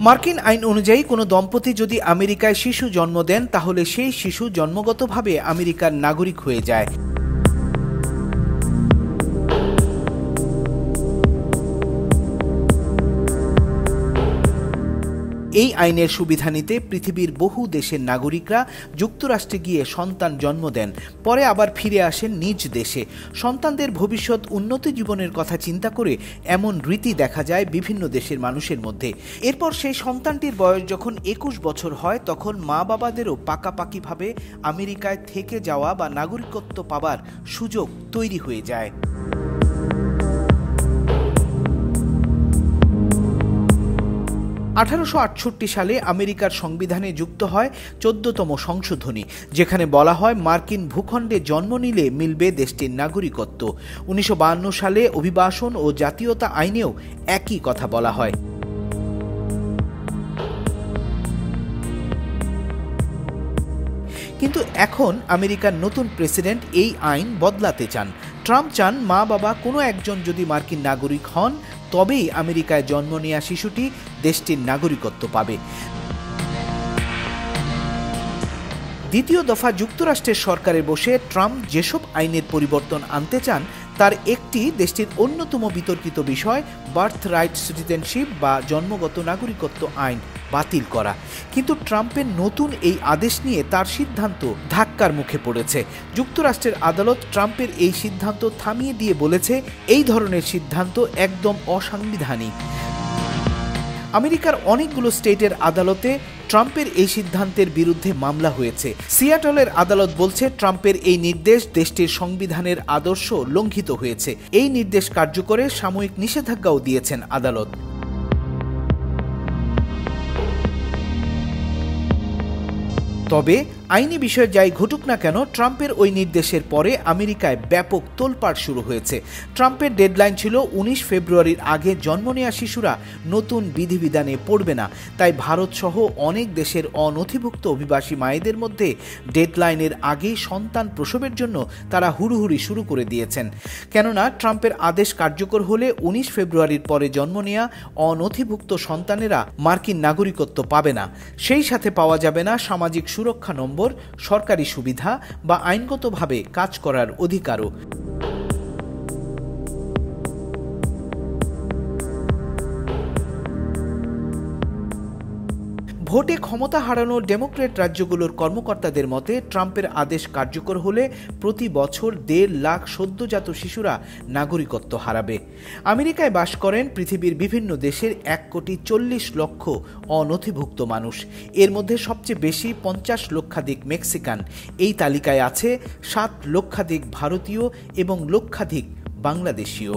মার্কিন আইন অনুযায়ী কোনো দম্পতি যদি আমেরিকায় শিশু জন্ম দেন তাহলে সেই শিশু জন্মগতভাবে আমেরিকার নাগরিক হয়ে যায়। এই আইনের সুবিধা নিতে পৃথিবীর বহু দেশের নাগরিকরা যুক্তরাষ্ট্রে গিয়ে সন্তান জন্ম দেন, পরে আবার ফিরে আসেন নিজ দেশে। সন্তানদের ভবিষ্যৎ উন্নত জীবনের কথা চিন্তা করে এমন রীতি দেখা যায় বিভিন্ন দেশের মানুষের মধ্যে। এরপর সেই সন্তানটির বয়স যখন 21 বছর হয় তখন মা বাবাদেরও পাকাপাকিভাবে আমেরিকায় থেকে যাওয়া বা নাগরিকত্ব পাবার সুযোগ তৈরি হয়ে যায়। 1868 সালে আমেরিকার সংবিধানে যুক্ত হয় 14তম সংশোধনী, যেখানে বলা হয় মার্কিন ভূখণ্ডে জন্ম নিলে মিলবে দেশটির নাগরিকত্ব। 1952 সালে অভিবাসন ও জাতীয়তা আইনেও একই কথা বলা হয়। কিন্তু এখন আমেরিকার নতুন প্রেসিডেন্ট এই আইন বদলাতে চান। ট্রাম্প চান মা বাবা কোনো একজন যদি মার্কিন নাগরিক হন তবেই আমেরিকায় জন্ম নেওয়া শিশুটি দেশটির নাগরিকত্ব পাবে। দ্বিতীয় দফা যুক্তরাষ্ট্রের সরকারে বসে ট্রাম্প যেসব আইনের পরিবর্তন আনতে চান তার একটি দেশটির অন্যতম বিতর্কিত বিষয় বার্থ রাইট সিটিজেনশিপ বা জন্মগত নাগরিকত্ব আইন বাতিল করা। কিন্তু ট্রাম্পের নতুন এই আদেশ নিয়ে তার সিদ্ধান্ত ধাক্কার মুখে পড়েছে। যুক্তরাষ্ট্রের আদালত ট্রাম্পের এই সিদ্ধান্ত থামিয়ে দিয়ে বলেছে এই ধরনের সিদ্ধান্ত একদম অসাংবিধানিক। আমেরিকার অনেকগুলো স্টেটের আদালতে ট্রাম্পের এই সিদ্ধান্তের বিরুদ্ধে মামলা হয়েছে। সিয়াটলের আদালত বলছে ট্রাম্পের এই নির্দেশ দেশটির সংবিধানের আদর্শ লঙ্ঘিত হয়েছে। এই নির্দেশ কার্যকরে সাময়িক নিষেধাজ্ঞাও দিয়েছেন আদালত। তবে আইনি বিষয়ে যাই ঘটুক না কেন, ট্রাম্পের ওই নির্দেশের পরে আমেরিকায় ব্যাপক তোলপাড় শুরু হয়েছে। ট্রাম্পের ডেডলাইন ছিল 19 ফেব্রুয়ারির আগে জন্ম নেওয়া শিশুরা নতুন বিধিবিধানে পড়বে না। তাই ভারত সহ অনেক দেশের অনথিভুক্ত অভিবাসী মায়েদের মধ্যে ডেডলাইনের আগেই সন্তান প্রসবের জন্য তারা হুড়োহুড়ি শুরু করে দিয়েছেন। কেননা ট্রাম্পের আদেশ কার্যকর হলে 19 ফেব্রুয়ারির পরে জন্ম নেওয়া অনথিভুক্ত সন্তানেরা মার্কিন নাগরিকত্ব পাবে না। সেই সাথে পাওয়া যাবে না সামাজিক সুরক্ষা নম্বর, সরকারি সুবিধা বা আইনগতভাবে কাজ করার অধিকারও। ভোটে ক্ষমতা হারানো ডেমোক্র্যাট রাজ্যগুলোর কর্মকর্তাদের মতে ট্রাম্পের আদেশ কার্যকর হলে প্রতি বছর 1.5 লাখ সদ্যজাত শিশুরা নাগরিকত্ব হারাবে। আমেরিকায় বাস করেন পৃথিবীর বিভিন্ন দেশের 1.40 লক্ষ অনথিভুক্ত মানুষ। এর মধ্যে সবচেয়ে বেশি 50 লক্ষাধিক মেক্সিকান। এই তালিকায় আছে 7 লক্ষাধিক ভারতীয় এবং লক্ষাধিক বাংলাদেশীয়।